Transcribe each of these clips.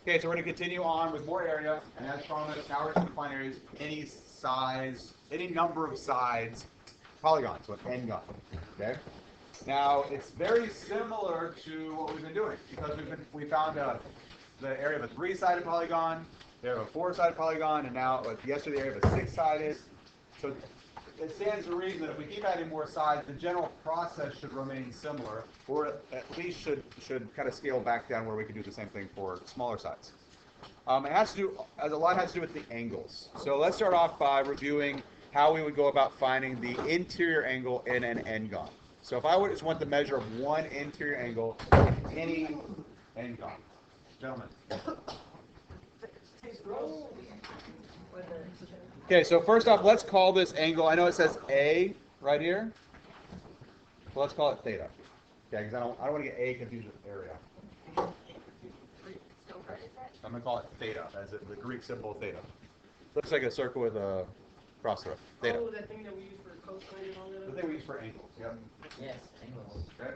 Okay, so we're going to continue on with more area, and as promised, now we're going to define areas any size, any number of sides polygon, so an n-gon. Okay. Now it's very similar to what we've been doing because we found the area of a three-sided polygon, the area of a four-sided polygon, and now yesterday the area of a six-sided. So it stands to reason that if we keep adding more sides, the general process should remain similar, or at least should kind of scale back down where we can do the same thing for smaller sides. It has to do, as a lot has to do with the angles. So let's start off by reviewing how we would go about finding the interior angle in an n-gon. So if I would just want the measure of one interior angle in any n-gon, gentlemen. Okay, so first off, let's call this angle, I know it says A right here. So let's call it theta. Okay, because I don't want to get A confused with area. I'm going to call it theta, as the Greek symbol theta. Looks like a circle with a cross through it. Theta. Oh, that thing that we use for cosine and all that? The thing we use for angles, yep. Yes, angles. Okay.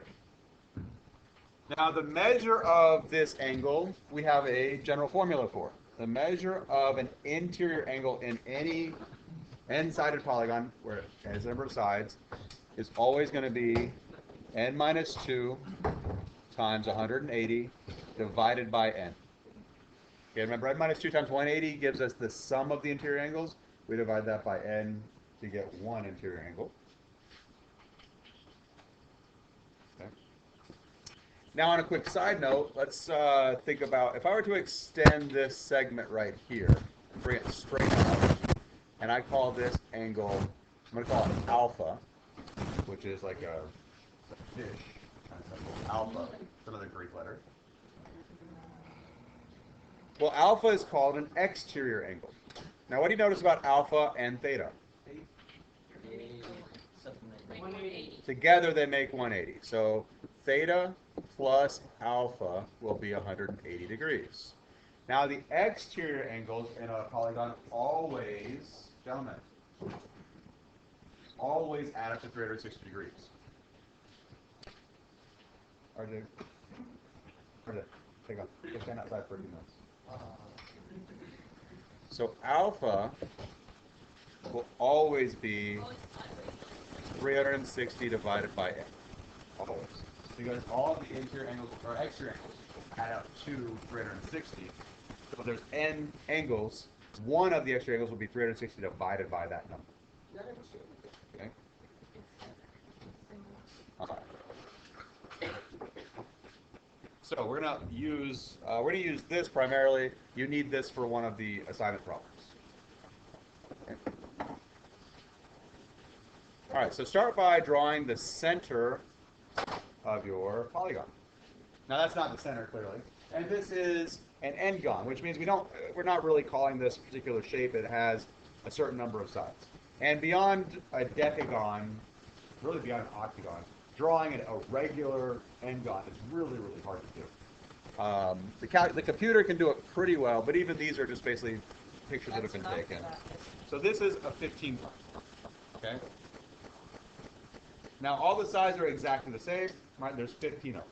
Now the measure of this angle, we have a general formula for. The measure of an interior angle in any n-sided polygon, where it has a number of sides, is always going to be n minus 2 times 180 divided by n. Okay, remember n minus 2 times 180 gives us the sum of the interior angles. We divide that by n to get one interior angle. Okay. Now on a quick side note, let's think about if I were to extend this segment right here, bring it straight out, and I call this angle, I'm going to call it alpha, which is like a fish, alpha, it's another Greek letter. Well, alpha is called an exterior angle. Now, what do you notice about alpha and theta? Together they make 180. So theta plus alpha will be 180 degrees. Now, the exterior angles in a polygon always, gentlemen, always add up to 360 degrees. RJ, take off. Go stand outside for a few minutes. So alpha will always be 360 divided by n. Always. Because all of the interior angles or exterior angles add up to 360. So if there's n angles, one of the exterior angles will be 360 divided by that number. Okay? All right. So we're gonna use this primarily. You need this for one of the assignment problems. Okay. All right. So start by drawing the center of your polygon. Now that's not the center clearly, and this is an n-gon, which means we're not really calling this particular shape. It has a certain number of sides, and beyond a decagon, really beyond an octagon, drawing a regular n-gon is really, really hard to do. The computer can do it pretty well, but even these are just basically pictures that have been taken. So this is a 15 gon. Okay. Now all the sides are exactly the same. Right? There's 15 of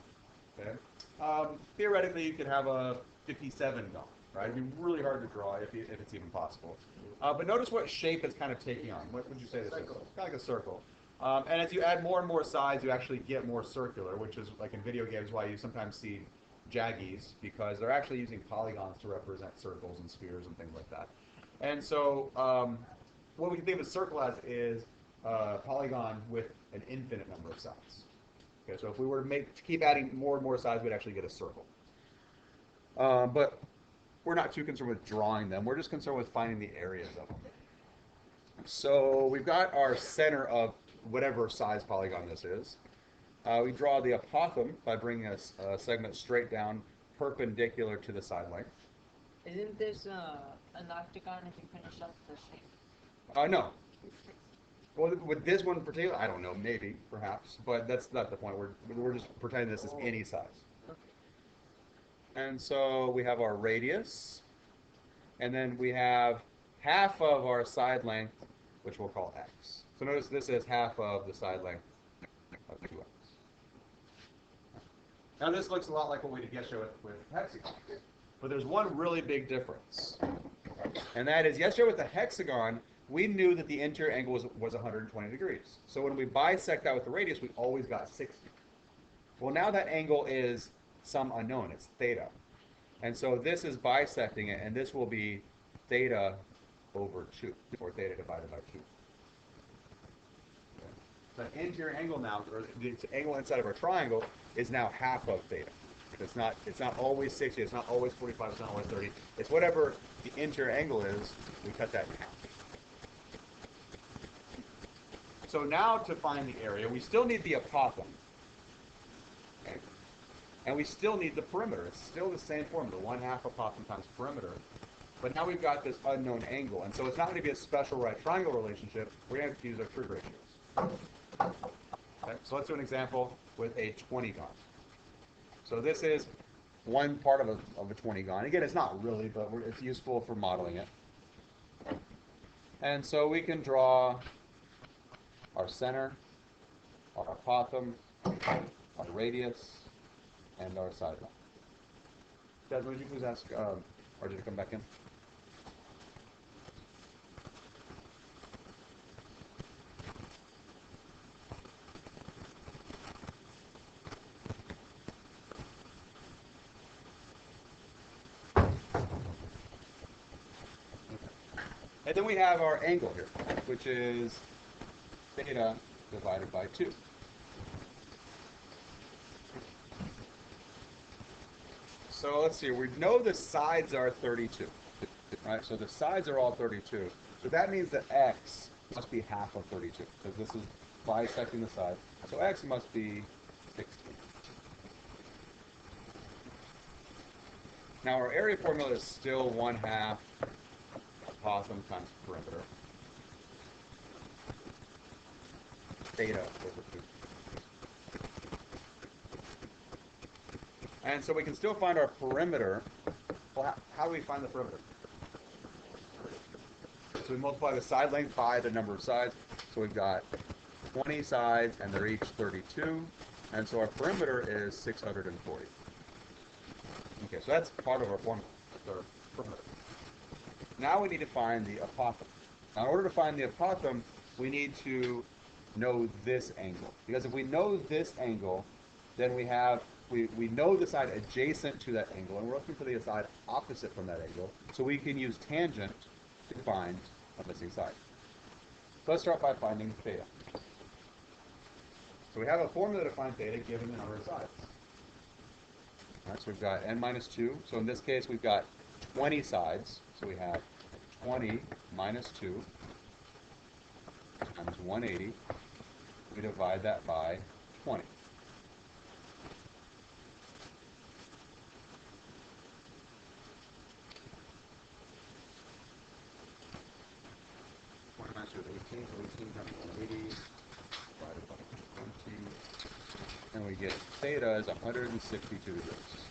them. Okay. Theoretically, you could have a 57 gon. Right? It'd be really hard to draw if it's even possible. But notice what shape it's kind of taking on. What would you say this is? It's kind of like a circle. And as you add more and more sides, you actually get more circular, which is like in video games why you sometimes see jaggies, because they're actually using polygons to represent circles and spheres and things like that. And so what we can think of a circle as is a polygon with an infinite number of sides. Okay, so if we were to keep adding more and more sides, we'd actually get a circle. But we're not too concerned with drawing them. We're just concerned with finding the areas of them. So we've got our center of whatever size polygon this is. We draw the apothegm by bringing a segment straight down perpendicular to the side length. Isn't this an octagon if you finish up the shape? No. Well, with this one in particular, I don't know, maybe, perhaps, but that's not the point. We're just pretending this is any size. Okay. And so we have our radius, and then we have half of our side length, which we'll call x. So notice this is half of the side length of 2x. Now this looks a lot like what we did yesterday with hexagon. But there's one really big difference. And that is, yesterday with the hexagon, we knew that the interior angle was 120 degrees. So when we bisect that with the radius, we always got 60. Well, now that angle is some unknown. It's theta. And so this is bisecting it, and this will be theta over 2, or theta divided by 2. The interior angle now, or the angle inside of our triangle, is now half of theta. It's not always 60, it's not always 45, it's not always 30. It's whatever the interior angle is, we cut that in half. So now to find the area, we still need the apothem. Okay? And we still need the perimeter. It's still the same formula, 1/2 apothem times perimeter. But now we've got this unknown angle. And so it's not going to be a special right triangle relationship. We're going to have to use our trig ratios. Okay? So let's do an example with a 20-gon. So this is one part of a 20-gon. Again, it's not really, but it's useful for modeling it. And so we can draw our center, our apothem, our radius, and our sideline. Jasmine, would you please ask RJ to come back in? And then we have our angle here, which is theta divided by 2. So let's see, we know the sides are 32, right? So the sides are all 32. So that means that x must be half of 32, because this is bisecting the side. So x must be 16. Now our area formula is still 1/2 apothem times perimeter. Theta over 2. And so we can still find our perimeter. Well, how do we find the perimeter? So we multiply the side length by the number of sides. So we've got 20 sides, and they're each 32. And so our perimeter is 640. Okay, so that's part of our formula, our perimeter. Now we need to find the apothem. Now in order to find the apothem, we need to know this angle. Because if we know this angle, then we know the side adjacent to that angle, and we're looking for the side opposite from that angle, so we can use tangent to find a missing side. So let's start by finding theta. So we have a formula to find theta given the number of sides. All right, so we've got n minus 2. So in this case, we've got 20 sides. So we have 20 minus 2 times 180. We divide that by 20. So 18, so 18 times 180 divided by 20, and we get theta is 162 degrees.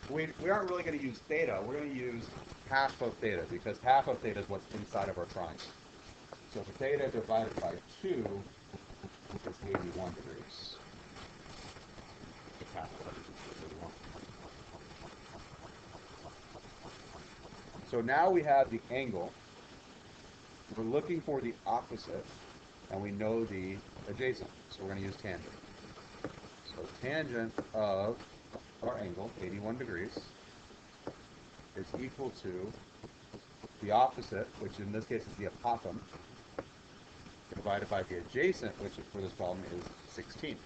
We aren't really going to use theta, we're going to use half of theta, because half of theta is what's inside of our triangle. So theta divided by 2 is 81 degrees. Half of it is 81. So now we have the angle. We're looking for the opposite, and we know the adjacent, so we're going to use tangent. So tangent of our angle, 81 degrees, is equal to the opposite, which in this case is the apothem, divided by the adjacent, which for this problem is 16.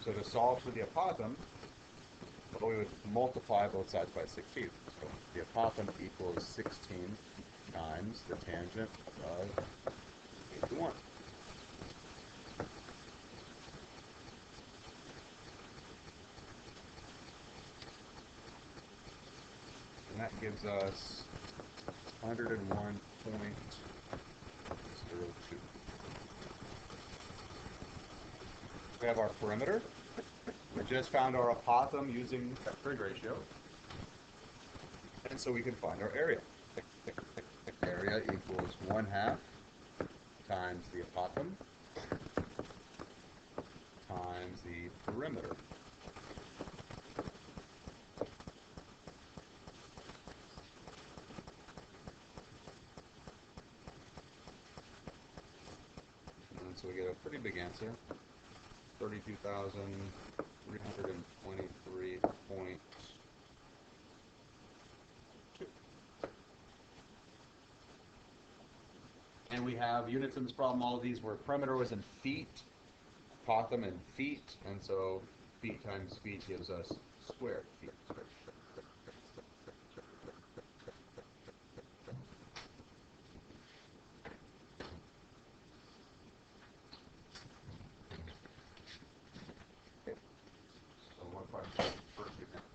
So to solve for the apothem, well, we would multiply both sides by 16. So the apothem equals 16 times the tangent of 81. And that gives us 101.02. We have our perimeter. We just found our apothem using that trig ratio. And so we can find our area. Area equals 1/2 times the apothem times the perimeter. pretty big answer. 32,323.2. And we have units in this problem. All of these where perimeter was in feet, Potham in feet, and so feet times feet gives us square feet. So one question first example.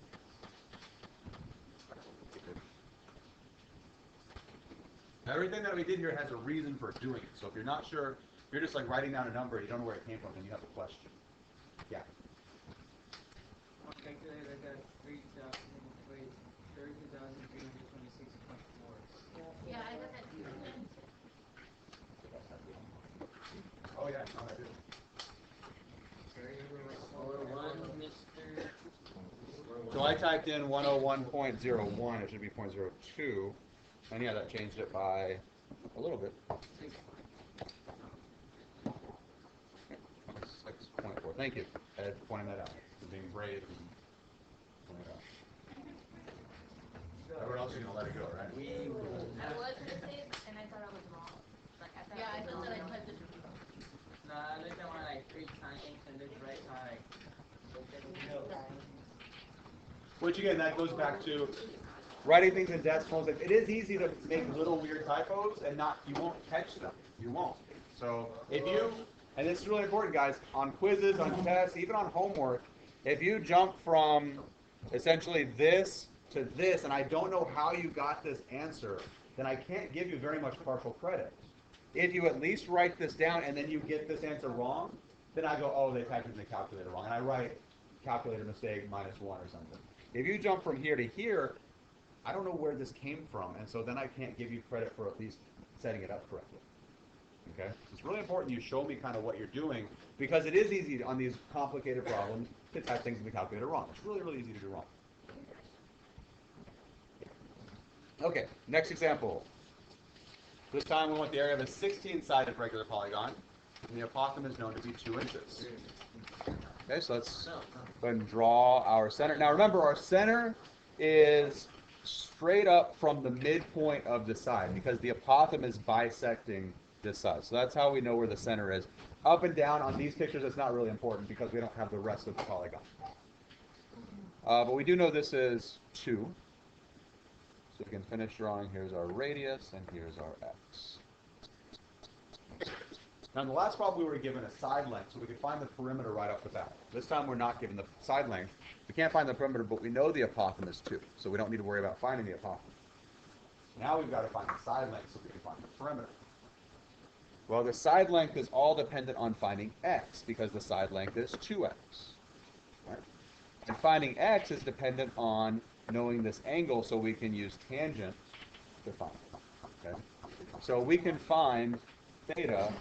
Everything that we did here has a reason for doing it. So if you're not sure, if you're just like writing down a number and you don't know where it came from, then you have a question. Yeah. On calculator, I got 32,326.4. Yeah, I got that. Oh yeah, no, I do. So I typed in 101.01. It should be 0.02. And yeah, that changed it by a little bit. 6.4. Thank you, Ed, for pointing that out. For being brave and pointing it out. Everyone else is going to let it go, right? I was gonna say it, and I thought I was wrong. Like I thought. Yeah, I thought that I typed it wrong. No, I looked at one like 3 times and looked right, so I looked at it. Which again, that goes back to writing things in decimals. It is easy to make little weird typos and you won't catch them. You won't. So if you, and this is really important, guys, on quizzes, on tests, even on homework, if you jump from essentially this to this, and I don't know how you got this answer, then I can't give you very much partial credit. If you at least write this down and then you get this answer wrong, then I go, oh, they typed it in the calculator wrong, and I write calculator mistake -1 or something. If you jump from here to here, I don't know where this came from, and so then I can't give you credit for at least setting it up correctly. Okay? So it's really important you show me kind of what you're doing, because it is easy on these complicated problems to type things in the calculator wrong. It's really, really easy to do wrong. Okay, next example. This time we want the area of a 16-sided regular polygon, and the apothem is known to be 2 inches. Okay, so let's go ahead and draw our center. Now remember, our center is straight up from the midpoint of the side because the apothem is bisecting this side. So that's how we know where the center is. Up and down on these pictures, it's not really important because we don't have the rest of the polygon. But we do know this is 2. So we can finish drawing. Here's our radius, and here's our x. Now, in the last problem, we were given a side length, so we could find the perimeter right off the bat. This time, we're not given the side length. We can't find the perimeter, but we know the apothem is 2, so we don't need to worry about finding the apothem. Now we've got to find the side length so we can find the perimeter. Well, the side length is all dependent on finding x, because the side length is 2x. Right? And finding x is dependent on knowing this angle, so we can use tangent to find it. Okay? So we can find theta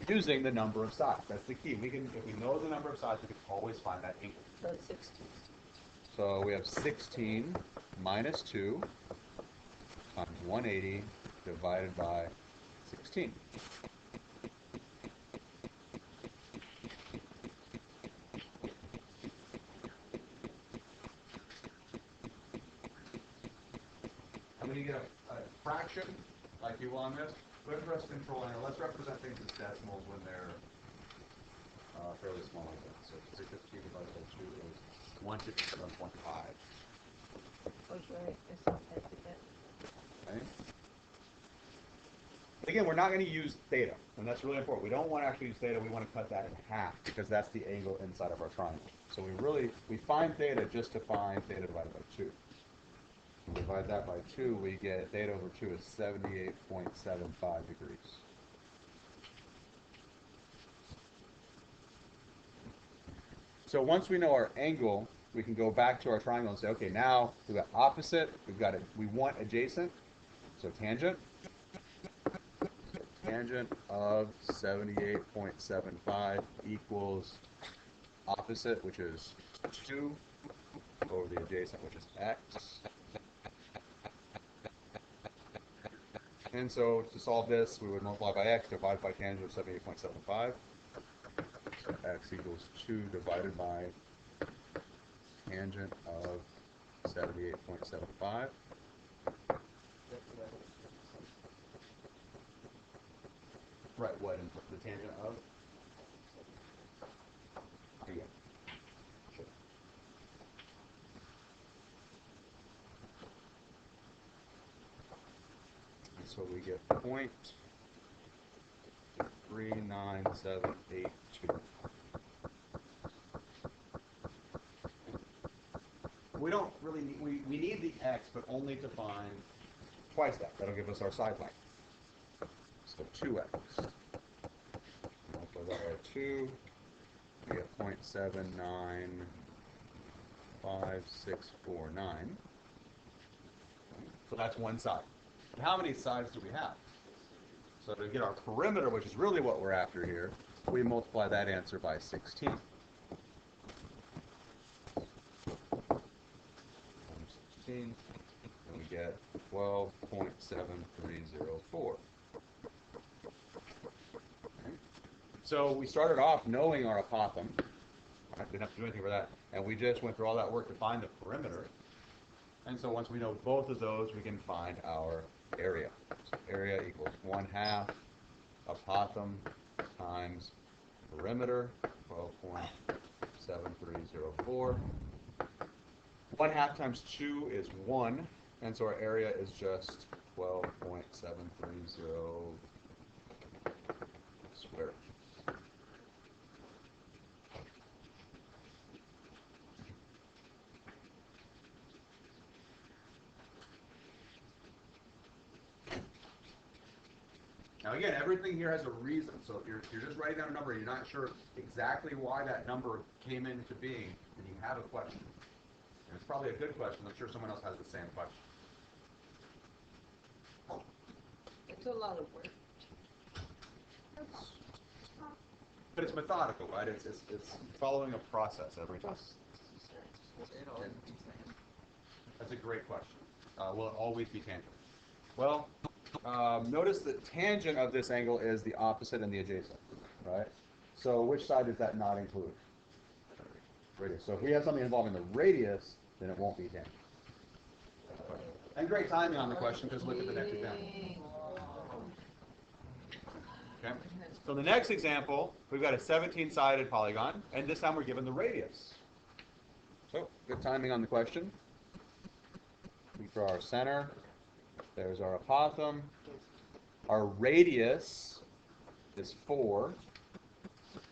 using the number of sides. That's the key. We can, if we know the number of sides, we can always find that angle. So 16. So we have 16 minus 2 times 180 divided by 16. And when you get a fraction, like you will on this, go ahead and press Control Enter. Let's represent things as decimals when they're fairly small like that. So 615 divided by 2 is 157.5. Oh, right. It's not that bad. Okay. Again, we're not going to use theta, and that's really important. We don't want to actually use theta. We want to cut that in half because that's the angle inside of our triangle. So we find theta just to find theta divided by 2. We divide that by 2, we get theta over 2 is 78.75 degrees. So once we know our angle, we can go back to our triangle and say, okay, now we've got opposite, we want adjacent, so tangent. Tangent of 78.75 equals opposite, which is 2, over the adjacent, which is x. And so to solve this, we would multiply by x, divide by tangent of 78.75. x equals 2 divided by tangent of 78.75. Right, what, in the tangent of? Yeah. Sure. And so we get 0.39782. We don't really need, we need the x, but only to find twice that. That'll give us our side length. So 2x. Multiply that by 2, we get 0.795649. So that's one side. And how many sides do we have? So to get our perimeter, which is really what we're after here, we multiply that answer by 16. 16, and we get 12.7304. So we started off knowing our apothem. I didn't have to do anything for that. And we just went through all that work to find the perimeter. And so once we know both of those, we can find our area. So area equals 1/2 apothem times perimeter, 12.7304. 1/2 times 2 is 1, and so our area is just 12.730 squared. Now again, everything here has a reason, so if you're just writing down a number and you're not sure exactly why that number came into being, then you have a question. And it's probably a good question. I'm sure someone else has the same question. It's a lot of work. But it's methodical, right? It's following a process every time. That's a great question. Will it always be tangent? Well, notice the tangent of this angle is the opposite and the adjacent, right? So which side does that not include? Radius. So if we have something involving the radius, then it won't be tangent. And great timing on the question, because look at the next example. Okay. So the next example, we've got a 17-sided polygon, and this time we're given the radius. So good timing on the question. We draw our center. There's our apothem. Our radius is 4,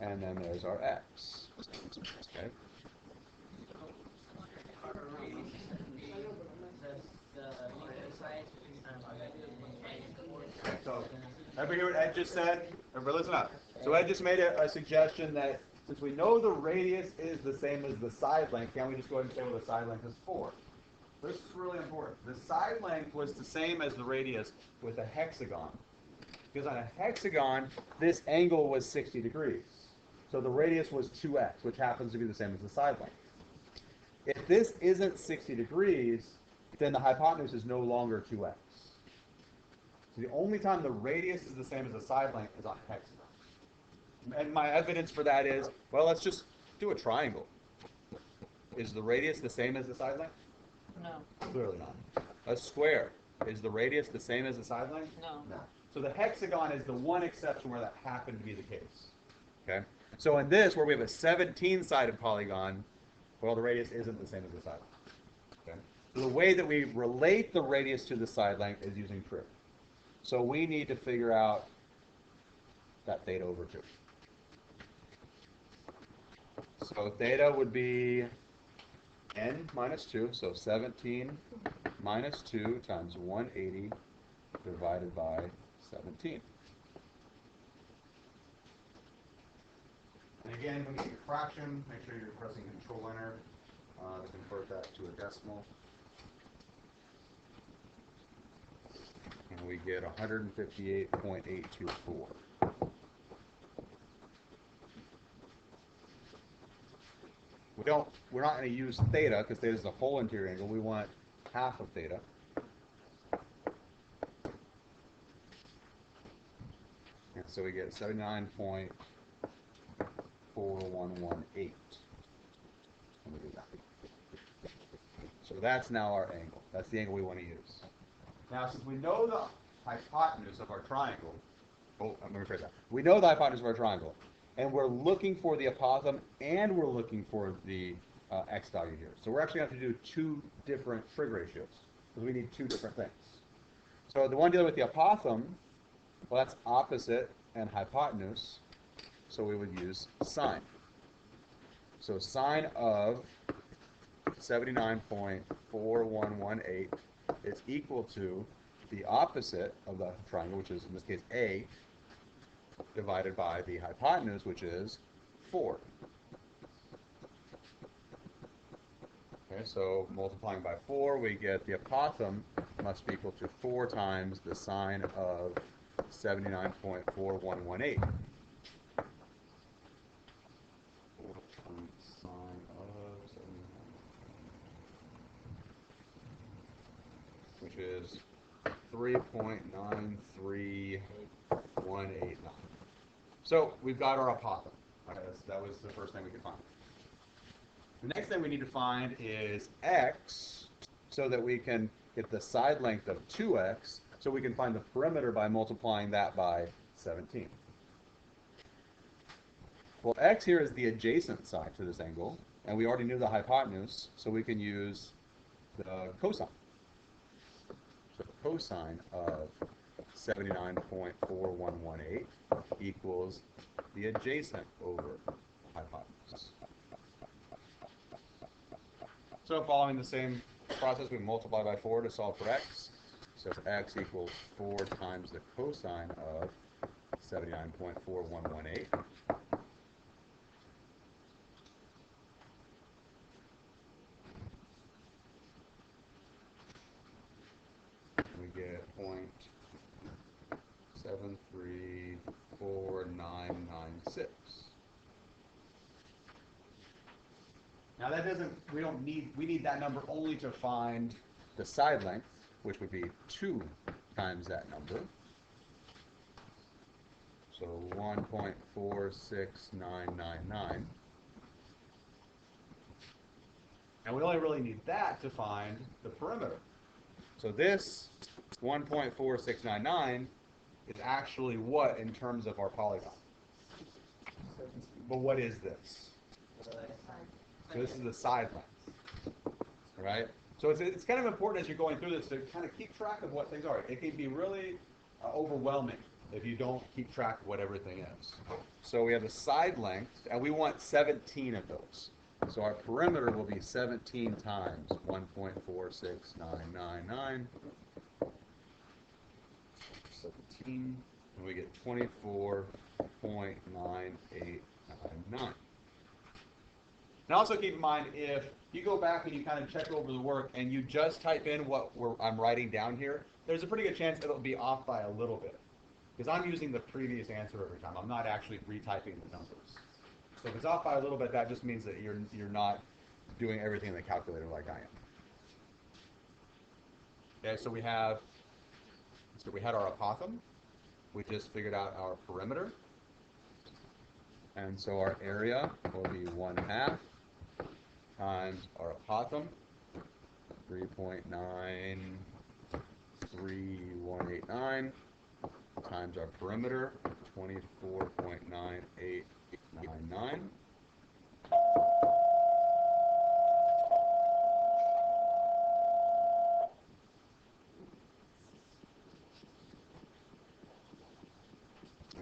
and then there's our x. Okay. So, everybody hear what Ed just said? Everybody listen up. So Ed just made a suggestion that since we know the radius is the same as the side length, can't we just go ahead and say, well, the side length is 4? This is really important. The side length was the same as the radius with a hexagon. Because on a hexagon, this angle was 60 degrees. So the radius was 2x, which happens to be the same as the side length. If this isn't 60 degrees, then the hypotenuse is no longer 2x. So the only time the radius is the same as the side length is on a hexagon. And my evidence for that is, well, let's just do a triangle. Is the radius the same as the side length? No. Clearly not. A square. Is the radius the same as the side length? No. No. So the hexagon is the one exception where that happened to be the case. Okay? So in this, where we have a 17-sided polygon, well, the radius isn't the same as the side length. Okay? So the way that we relate the radius to the side length is using trig. So we need to figure out that theta over 2. So theta would be n minus 2, so 17 minus 2 times 180 divided by 17. And again, when you get your fraction, make sure you're pressing Control Enter to convert that to a decimal. And we get 158.824. We're not going to use theta because theta is the whole interior angle. We want half of theta. And so we get 79.824 .4118. Let me do that. So that's now our angle. That's the angle we want to use. Now, since we know the hypotenuse of our triangle, let me rephrase that. We know the hypotenuse of our triangle, and we're looking for the apothem, and we're looking for the x value here. So we're actually going to have to do two different trig ratios, because we need two different things. So the one dealing with the apothem, well, that's opposite and hypotenuse, so we would use sine. So sine of 79.4118 is equal to the opposite of the triangle, which is in this case A, divided by the hypotenuse, which is 4. Okay, so multiplying by 4, we get the apothem must be equal to 4 times the sine of 79.4118. Which is 3.93189. So we've got our apothem. Okay, that was the first thing we could find. The next thing we need to find is x, so that we can get the side length of 2x, so we can find the perimeter by multiplying that by 17. Well, x here is the adjacent side to this angle, and we already knew the hypotenuse, so we can use the cosine. So cosine of 79.4118 equals the adjacent over hypotenuse. So following the same process, we multiply by 4 to solve for x. So x equals 4 times the cosine of 79.4118. We get 0.734996. Now that doesn't, we need that number only to find the side length, which would be 2 times that number. So 1.46999. And we only really need that to find the perimeter. So this 1.4699 is actually what in terms of our polygon? But what is this? So this is the side length, right? So it's kind of important as you're going through this to kind of keep track of what things are. It can be really overwhelming if you don't keep track of what everything is. So we have the side length, and we want 17 of those. So our perimeter will be 17 times 1.46999. 17, and we get 24.9899. And also keep in mind, if you go back and you kind of check over the work and you just type in what I'm writing down here, there's a pretty good chance it'll be off by a little bit. Because I'm using the previous answer every time. I'm not actually retyping the numbers. So if it's off by a little bit, that just means that you're not doing everything in the calculator like I am. Okay, so we had our apothem. We just figured out our perimeter. And so our area will be 1/2 times our apothem, 3.93189, times our perimeter, 24.9899.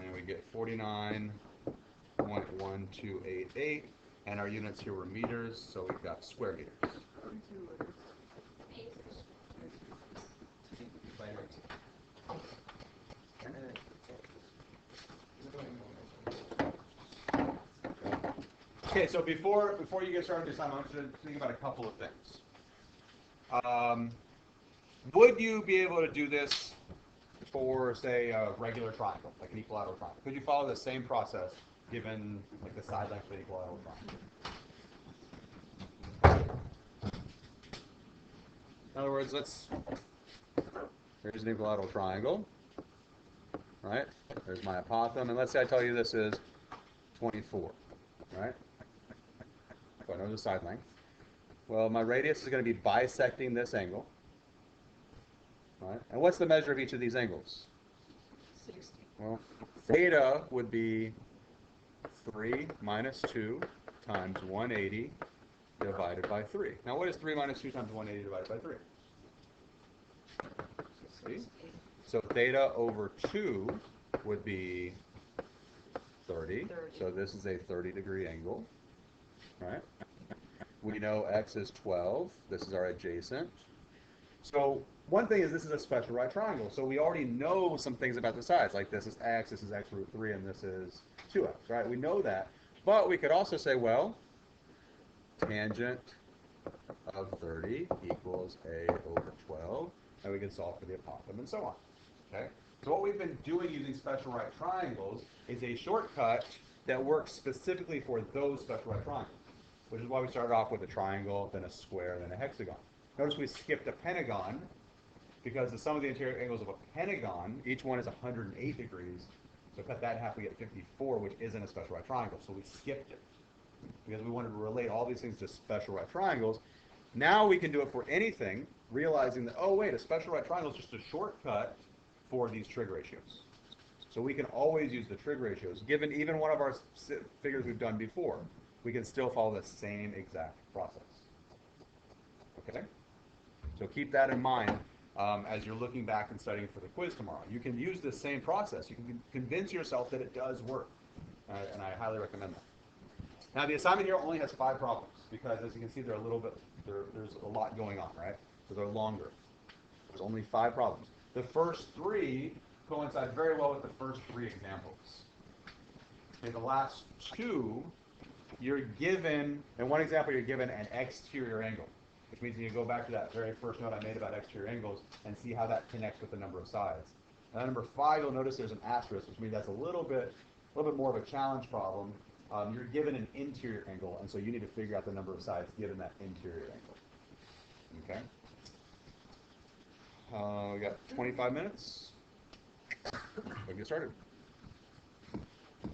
And we get 49.1288, and our units here were meters, so we've got square meters. Okay, so before you get started this time, I want you to think about a couple of things. Would you be able to do this for, say, a regular triangle, like an equilateral triangle? Could you follow the same process given like the side length of an equilateral triangle? In other words, here's an equilateral triangle, right? There's my apothem, and let's say I tell you this is 24. right? So I know the side length. Well, my radius is going to be bisecting this angle, right? And what's the measure of each of these angles? 60. Well, theta would be 3 minus 2 times 180 divided by 3. Now, what is 3 minus 2 times 180 divided by 3? 60. So theta over 2 would be 30. 30. So this is a 30-degree angle, right? We know x is 12. This is our adjacent. So one thing is this is a special right triangle. So we already know some things about the sides, like this is x root 3, and this is 2x, right? We know that. But we could also say, well, tangent of 30 equals a over 12, and we can solve for the apothem and so on. Okay? So what we've been doing using special right triangles is a shortcut that works specifically for those special right triangles, which is why we started off with a triangle, then a square, then a hexagon. Notice we skipped a pentagon because the sum of the interior angles of a pentagon, each one is 108 degrees. So cut that in half, we get 54, which isn't a special right triangle. So we skipped it because we wanted to relate all these things to special right triangles. Now we can do it for anything, realizing that, oh, wait, a special right triangle is just a shortcut for these trig ratios. So we can always use the trig ratios. Given even one of our figures we've done before, we can still follow the same exact process. Okay? So keep that in mind as you're looking back and studying for the quiz tomorrow. You can use this same process. You can convince yourself that it does work. And I highly recommend that. Now, the assignment here only has 5 problems because, as you can see, there's a lot going on, right? So they're longer. There's only 5 problems. The first 3 coincide very well with the first 3 examples. In the last 2, you're given, in one example, you're given an exterior angle, which means you go back to that very first note I made about exterior angles and see how that connects with the number of sides. And number 5, you'll notice there's an asterisk, which means that's a little bit more of a challenge problem. You're given an interior angle, and so you need to figure out the number of sides given that interior angle. Okay? We got 25 minutes. We'll get started.